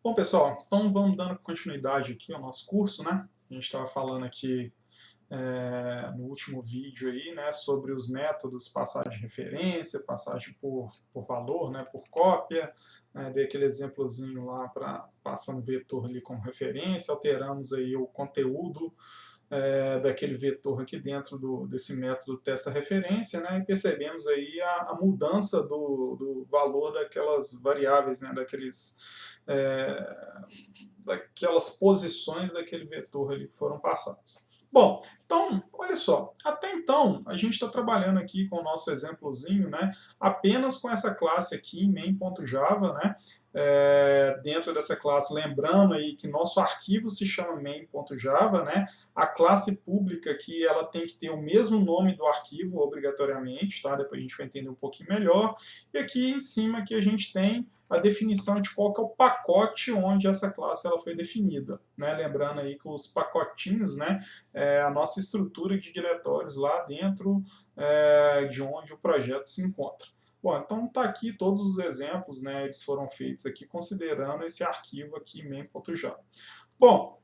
Bom, pessoal, então vamos dando continuidade aqui ao nosso curso, né? A gente estava falando aqui no último vídeo aí, né, sobre os métodos passagem de referência, passagem por valor, né, por cópia, né, dei aquele exemplozinho lá para passar um vetor ali como referência, alteramos aí o conteúdo daquele vetor aqui dentro desse método testa referência, né, e percebemos aí a mudança do valor daquelas variáveis, né, daquelas posições daquele vetor ali que foram passadas. Bom, então, olha só, até então a gente está trabalhando aqui com o nosso exemplozinho, né, apenas com essa classe aqui, main.java, né, dentro dessa classe, lembrando aí que nosso arquivo se chama main.java, né, a classe pública aqui, ela tem que ter o mesmo nome do arquivo, obrigatoriamente, tá, depois a gente vai entender um pouquinho melhor, e aqui em cima que a gente tem a definição de qual que é o pacote onde essa classe ela foi definida, né? Lembrando aí que os pacotinhos, né, é a nossa estrutura de diretórios lá dentro de onde o projeto se encontra. Bom, então está aqui todos os exemplos, né, eles foram feitos aqui considerando esse arquivo aqui main.java. Bom,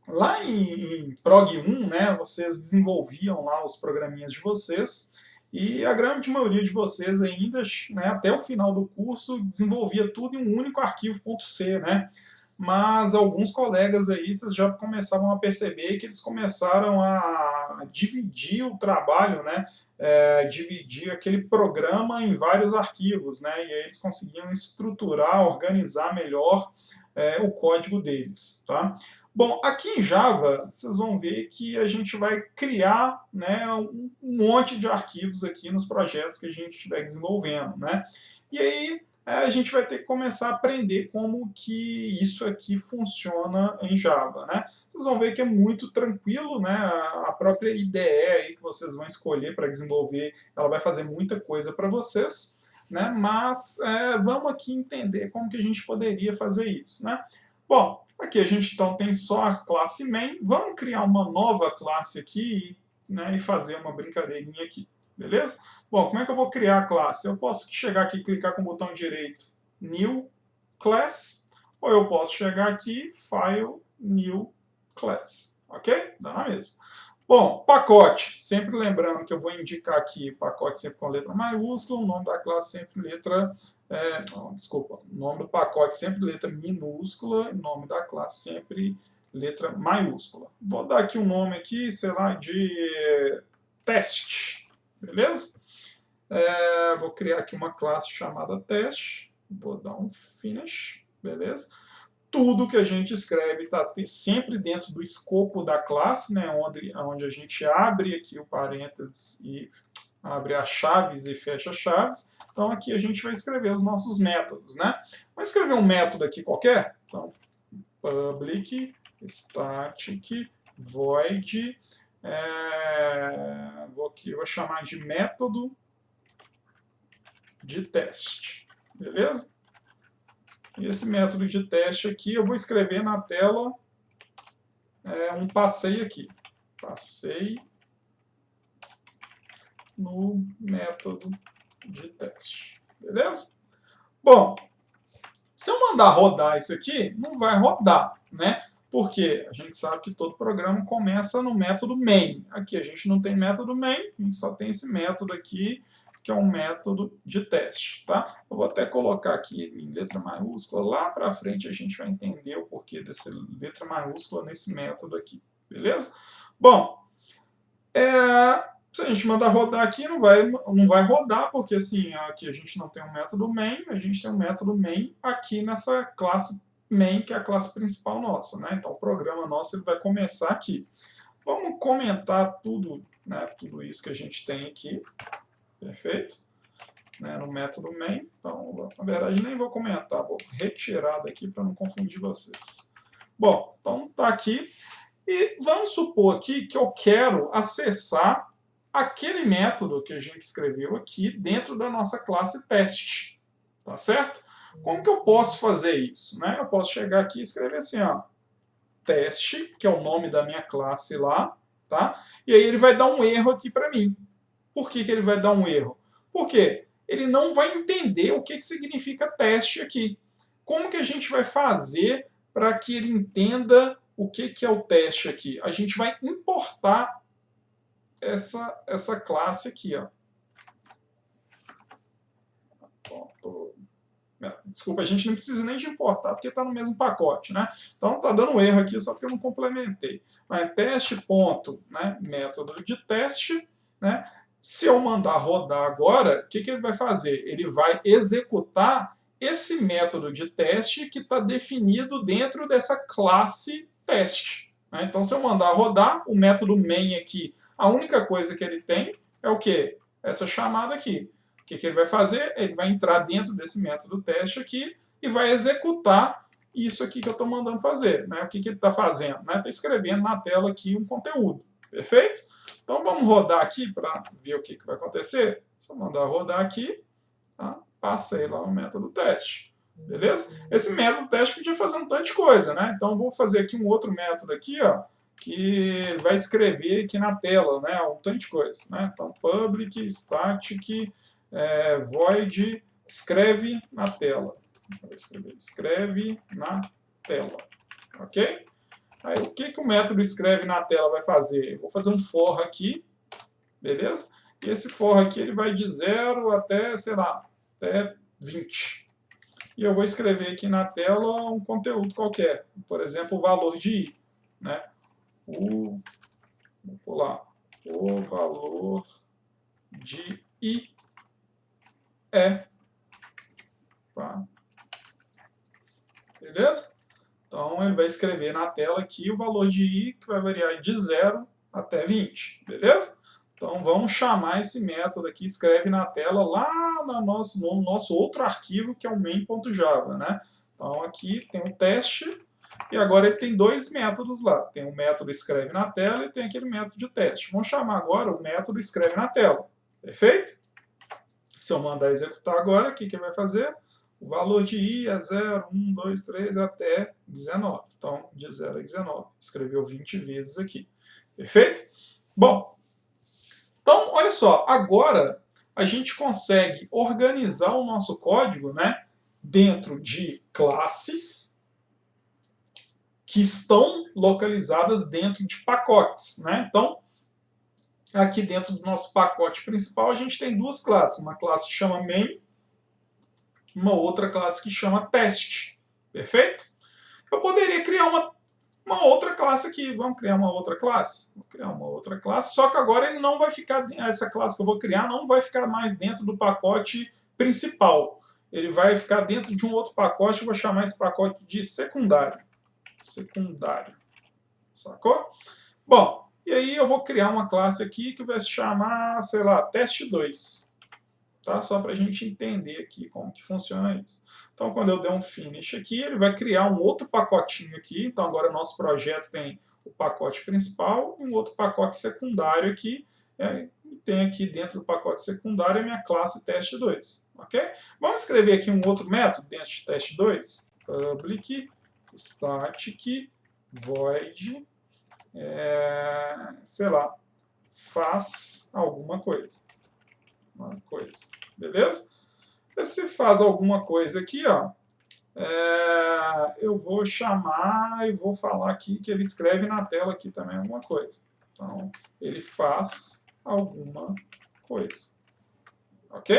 lá em Prog 1, né, vocês desenvolviam lá os programinhas de vocês, e a grande maioria de vocês ainda, né, até o final do curso, desenvolvia tudo em um único arquivo .c, né? Mas alguns colegas aí, vocês já começavam a perceber que eles começaram a dividir o trabalho, né? Dividir aquele programa em vários arquivos, né? E aí eles conseguiam estruturar, organizar melhor o código deles, tá? Bom, aqui em Java, vocês vão ver que a gente vai criar, né, um monte de arquivos aqui nos projetos que a gente estiver desenvolvendo, né? E aí a gente vai ter que começar a aprender como que isso aqui funciona em Java, né? Vocês vão ver que é muito tranquilo, né? A própria IDE aí que vocês vão escolher para desenvolver, ela vai fazer muita coisa para vocês, né? Mas vamos aqui entender como que a gente poderia fazer isso, né? Bom, aqui a gente então tem só a classe main. Vamos criar uma nova classe aqui, né, e fazer uma brincadeirinha aqui, beleza? Bom, como é que eu vou criar a classe? Eu posso chegar aqui e clicar com o botão direito New Class, ou eu posso chegar aqui, File, New Class, ok? Dá na mesma. Bom, pacote, sempre lembrando que eu vou indicar aqui pacote sempre com letra maiúscula, o nome da classe sempre letra, desculpa, o nome do pacote sempre letra minúscula, o nome da classe sempre letra maiúscula. Vou dar aqui um nome aqui, sei lá, de teste, beleza? Vou criar aqui uma classe chamada teste, vou dar um finish, beleza? Tudo que a gente escreve está sempre dentro do escopo da classe, né, onde a gente abre aqui o parênteses e abre as chaves e fecha as chaves. Então aqui a gente vai escrever os nossos métodos, né? Vou escrever um método aqui qualquer. Então, public static void, vou chamar de método de teste, beleza? E esse método de teste aqui, eu vou escrever na tela um passeio aqui. Passeio no método de teste. Beleza? Bom, se eu mandar rodar isso aqui, não vai rodar, né? Porque a gente sabe que todo programa começa no método main. Aqui a gente não tem método main, a gente só tem esse método aqui, que é um método de teste, tá? Eu vou até colocar aqui em letra maiúscula, lá para frente a gente vai entender o porquê dessa letra maiúscula nesse método aqui, beleza? Bom, se a gente mandar rodar aqui, não vai rodar, porque assim, aqui a gente não tem um método main, a gente tem um método main aqui nessa classe main, que é a classe principal nossa, né? Então o programa nosso ele vai começar aqui. Vamos comentar tudo, né, tudo isso que a gente tem aqui. Perfeito? Né, no método main. Então, na verdade, nem vou comentar, vou retirar daqui para não confundir vocês. Bom, então tá aqui. E vamos supor aqui que eu quero acessar aquele método que a gente escreveu aqui dentro da nossa classe teste. Tá certo? Como que eu posso fazer isso? Né? Eu posso chegar aqui e escrever assim, ó, teste, que é o nome da minha classe lá, tá? E aí ele vai dar um erro aqui para mim. Por que ele vai dar um erro? Porque ele não vai entender o que significa teste aqui. como que a gente vai fazer para que ele entenda o que é o teste aqui? A gente vai importar essa classe aqui, ó. Desculpa, a gente não precisa nem de importar, porque está no mesmo pacote, né? Então está dando erro aqui, só porque eu não complementei. Mas teste ponto, né, método de teste, né? Se eu mandar rodar agora, o que ele vai fazer? Ele vai executar esse método de teste que está definido dentro dessa classe teste. Né? Então, se eu mandar rodar, o método main aqui, a única coisa que ele tem é o quê? Essa chamada aqui. O que ele vai fazer? Ele vai entrar dentro desse método teste aqui e vai executar isso aqui que eu estou mandando fazer. Né? O que ele está fazendo? Está escrevendo na tela aqui um conteúdo. Perfeito? Então vamos rodar aqui para ver o que vai acontecer. Se eu mandar rodar aqui, tá? Passei lá o método teste. Beleza? Esse método teste podia fazer um tanto de coisa, né? Então vou fazer aqui um outro método aqui, ó, que vai escrever aqui na tela, né? Um tanto de coisa. Né? Então public static void escreve na tela. Vou escrever escreve na tela. Ok? Aí o que o método escreve na tela vai fazer? Eu vou fazer um for aqui, beleza? E esse for aqui ele vai de 0 até, sei lá, até 20. E eu vou escrever aqui na tela um conteúdo qualquer. Por exemplo, o valor de i. Né? Vou pular. O valor de i é. Tá? Beleza? Então, ele vai escrever na tela aqui o valor de i, que vai variar de 0 até 20. Beleza? Então, vamos chamar esse método aqui, escreve na tela, lá no nosso outro arquivo, que é o main.java. Né? Então, aqui tem o teste, e agora ele tem dois métodos lá. Tem o método escreve na tela e tem aquele método de teste. Vamos chamar agora o método escreve na tela. Perfeito? Se eu mandar executar agora, o que ele vai fazer? O valor de i é 0, 1, 2, 3 até 19. Então, de 0 a 19. Escreveu 20 vezes aqui. Perfeito? Bom, então, olha só. Agora, a gente consegue organizar o nosso código, né, dentro de classes que estão localizadas dentro de pacotes. Né? Então, aqui dentro do nosso pacote principal, a gente tem duas classes. Uma classe que chama main, uma outra classe que chama teste. Perfeito? Eu poderia criar uma outra classe aqui. Vamos criar uma outra classe? Vou criar uma outra classe, só que agora ele não vai ficar, essa classe que eu vou criar não vai ficar mais dentro do pacote principal. Ele vai ficar dentro de um outro pacote, eu vou chamar esse pacote de secundário. Secundário. Sacou? Bom, e aí eu vou criar uma classe aqui que vai se chamar, sei lá, teste2. Tá? Só para a gente entender aqui como que funciona isso. Então, quando eu der um finish aqui, ele vai criar um outro pacotinho aqui. Então, agora nosso projeto tem o pacote principal e um outro pacote secundário aqui. E tem aqui dentro do pacote secundário a minha classe teste2. Ok? Vamos escrever aqui um outro método dentro de teste2. Public static void, sei lá, faz alguma coisa. Beleza? Se faz alguma coisa aqui, ó, eu vou chamar e vou falar aqui que ele escreve na tela aqui também alguma coisa. Então, ele faz alguma coisa. Ok?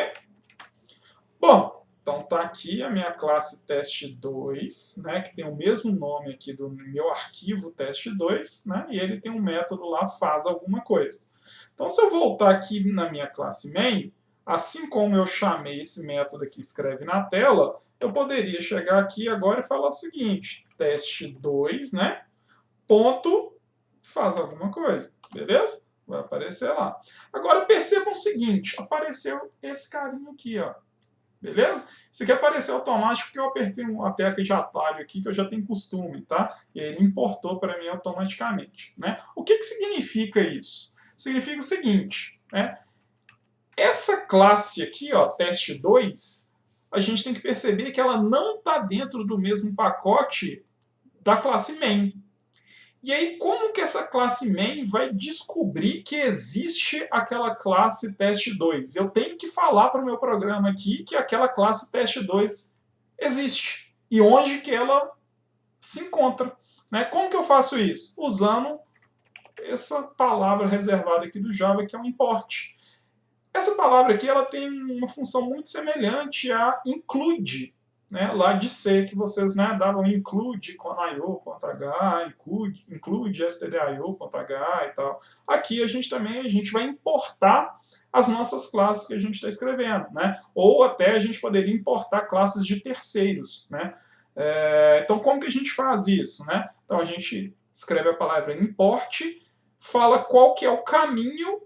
Bom, então tá aqui a minha classe teste2, né, que tem o mesmo nome aqui do meu arquivo teste2, né, e ele tem um método lá, faz alguma coisa. Então, se eu voltar aqui na minha classe main, assim como eu chamei esse método aqui, escreve na tela, eu poderia chegar aqui agora e falar o seguinte, teste2, né, ponto, faz alguma coisa, beleza? Vai aparecer lá. Agora, percebam o seguinte, apareceu esse carinha aqui, ó, beleza? Isso aqui apareceu automático porque eu apertei uma tecla de atalho aqui que eu já tenho costume, tá? E ele importou para mim automaticamente, né? O que significa isso? Significa o seguinte, né? Essa classe aqui, ó, teste2, a gente tem que perceber que ela não está dentro do mesmo pacote da classe main. E aí, como que essa classe main vai descobrir que existe aquela classe teste2? Eu tenho que falar para o meu programa aqui que aquela classe teste2 existe. e onde que ela se encontra. Né? Como que eu faço isso? Usando essa palavra reservada aqui do Java, que é o import. Essa palavra aqui ela tem uma função muito semelhante a include, né, lá de C, que vocês, né, davam include com io.h, include stdio.h e tal. Aqui a gente vai importar as nossas classes que a gente está escrevendo, né? Ou até a gente poderia importar classes de terceiros, né? Então como que a gente faz isso, né? Então a gente escreve a palavra import, fala qual que é o caminho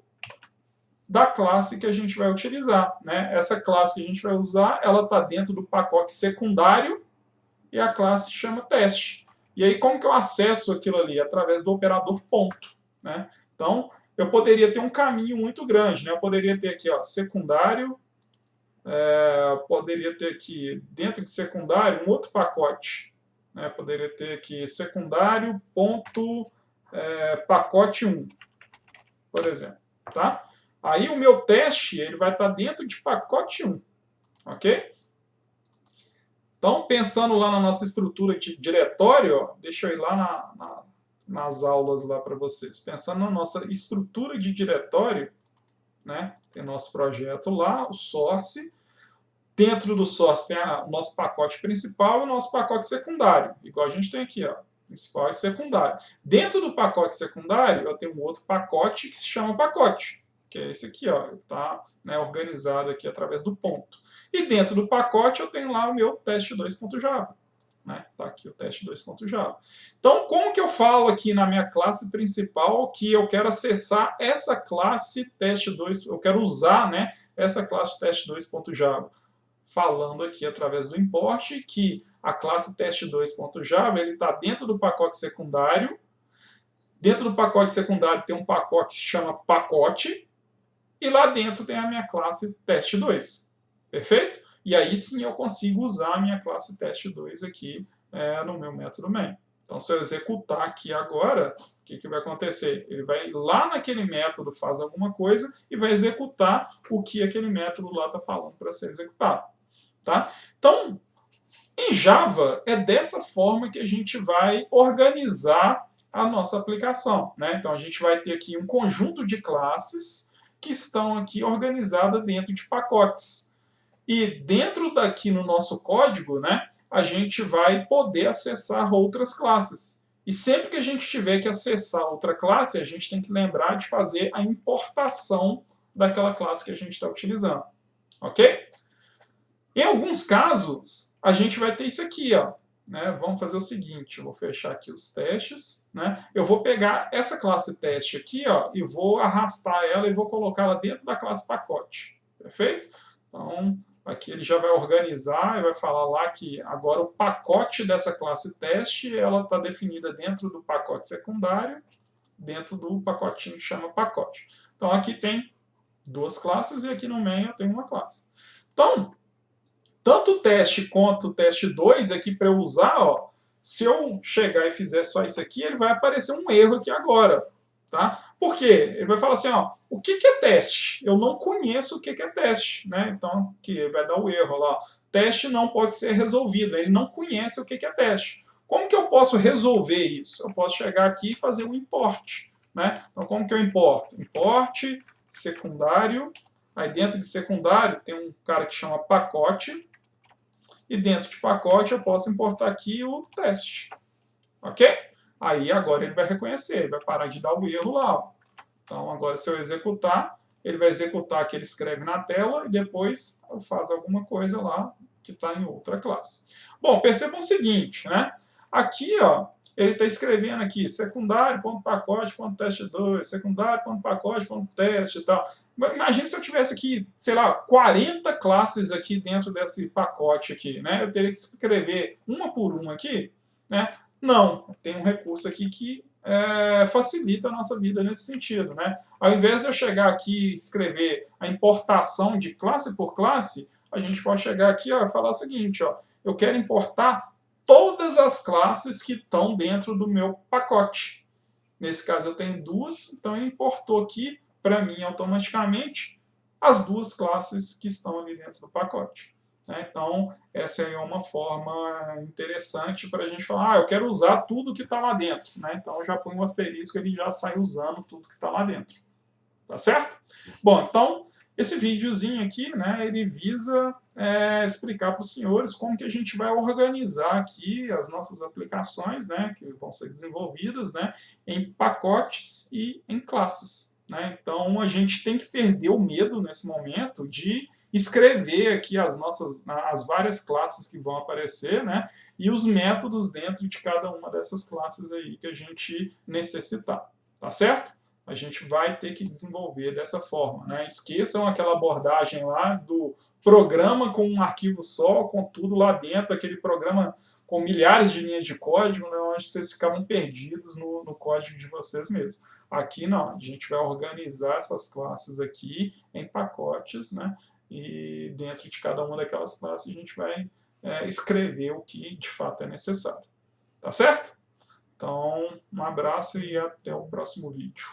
da classe que a gente vai utilizar, né? Essa classe que a gente vai usar, ela está dentro do pacote secundário e a classe chama teste. E aí como que eu acesso aquilo ali? Através do operador ponto, né? Então, eu poderia ter um caminho muito grande, né? Eu poderia ter aqui, ó, secundário, poderia ter aqui, dentro de secundário, um outro pacote, né? Poderia ter aqui secundário ponto pacote 1, por exemplo, tá? Aí o meu teste ele vai estar dentro de pacote 1, ok? Então, pensando lá na nossa estrutura de diretório, ó, deixa eu ir lá nas aulas lá para vocês. Pensando na nossa estrutura de diretório, né? Tem nosso projeto lá, o source. Dentro do source tem o nosso pacote principal e o nosso pacote secundário, igual a gente tem aqui, ó, principal e secundário. Dentro do pacote secundário, eu tenho um outro pacote que se chama pacote, que é esse aqui, ó, está, né, organizado aqui através do ponto. E dentro do pacote eu tenho lá o meu teste2.java. Né? Tá aqui o teste2.java. Então, como que eu falo aqui na minha classe principal que eu quero acessar essa classe teste2, eu quero usar, né, essa classe teste2.java? Falando aqui através do import que a classe teste2.java ele está dentro do pacote secundário. Dentro do pacote secundário tem um pacote que se chama pacote, e lá dentro tem a minha classe teste2. Perfeito? E aí sim eu consigo usar a minha classe teste2 aqui no meu método main. Então, se eu executar aqui agora, o que vai acontecer? Ele vai lá naquele método, faz alguma coisa e vai executar o que aquele método lá está falando para ser executado. Tá? Então, em Java, é dessa forma que a gente vai organizar a nossa aplicação. Né? Então, a gente vai ter aqui um conjunto de classes que estão aqui organizadas dentro de pacotes. E dentro daqui no nosso código, né, a gente vai poder acessar outras classes. E sempre que a gente tiver que acessar outra classe, a gente tem que lembrar de fazer a importação daquela classe que a gente está utilizando. Ok? Em alguns casos, a gente vai ter isso aqui, ó. Né? Vamos fazer o seguinte, eu vou fechar aqui os testes, né? Eu vou pegar essa classe teste aqui, ó, e vou arrastar ela e vou colocá-la dentro da classe pacote, perfeito? Então, aqui ele já vai organizar e vai falar lá que agora o pacote dessa classe teste, ela está definida dentro do pacote secundário, dentro do pacotinho que chama pacote. Então, aqui tem duas classes e aqui no main eu tenho uma classe. Então, tanto o teste quanto o teste 2 aqui para eu usar, ó, se eu chegar e fizer só isso aqui, ele vai aparecer um erro aqui agora. Tá? Por quê? Ele vai falar assim, ó, o que é teste? Eu não conheço o que é teste. Né? Então, aqui vai dar o erro lá. Teste não pode ser resolvido. Ele não conhece o que é teste. Como que eu posso resolver isso? Eu posso chegar aqui e fazer um import. Né? Então, como que eu importo? Import secundário. Aí dentro de secundário tem um cara que chama pacote. E dentro de pacote eu posso importar aqui o teste. Ok? Aí agora ele vai reconhecer, ele vai parar de dar o erro lá. Ó. Então agora se eu executar, ele vai executar que ele escreve na tela e depois faz alguma coisa lá que está em outra classe. Bom, percebam o seguinte, né? Aqui, ó, ele está escrevendo aqui secundário.pacote.teste2, secundário.pacote.teste e tal. Imagina se eu tivesse aqui, sei lá, 40 classes aqui dentro desse pacote aqui, né? Eu teria que escrever uma por uma aqui, né? Não, tem um recurso aqui que facilita a nossa vida nesse sentido, né? Ao invés de eu chegar aqui e escrever a importação de classe por classe, a gente pode chegar aqui ó, e falar o seguinte, ó, eu quero importar todas as classes que estão dentro do meu pacote. Nesse caso eu tenho duas, então ele importou aqui para mim automaticamente as duas classes que estão ali dentro do pacote. né? Então, essa aí é uma forma interessante para a gente falar, eu quero usar tudo que está lá dentro, né? Então, já põe um asterisco, ele já sai usando tudo que está lá dentro. Tá certo? Bom, então, esse videozinho aqui, né, ele visa explicar para os senhores como que a gente vai organizar aqui as nossas aplicações, né, que vão ser desenvolvidas, né, em pacotes e em classes. Né? Então, a gente tem que perder o medo nesse momento de escrever aqui as várias classes que vão aparecer, né, e os métodos dentro de cada uma dessas classes aí que a gente necessitar. Tá certo? A gente vai ter que desenvolver dessa forma. Né? Esqueçam aquela abordagem lá do programa com um arquivo só, com tudo lá dentro, aquele programa com milhares de linhas de código, né, onde vocês ficavam perdidos no código de vocês mesmos. Aqui não, a gente vai organizar essas classes aqui em pacotes, né, e dentro de cada uma daquelas classes a gente vai escrever o que de fato é necessário. Tá certo? Então, um abraço e até o próximo vídeo.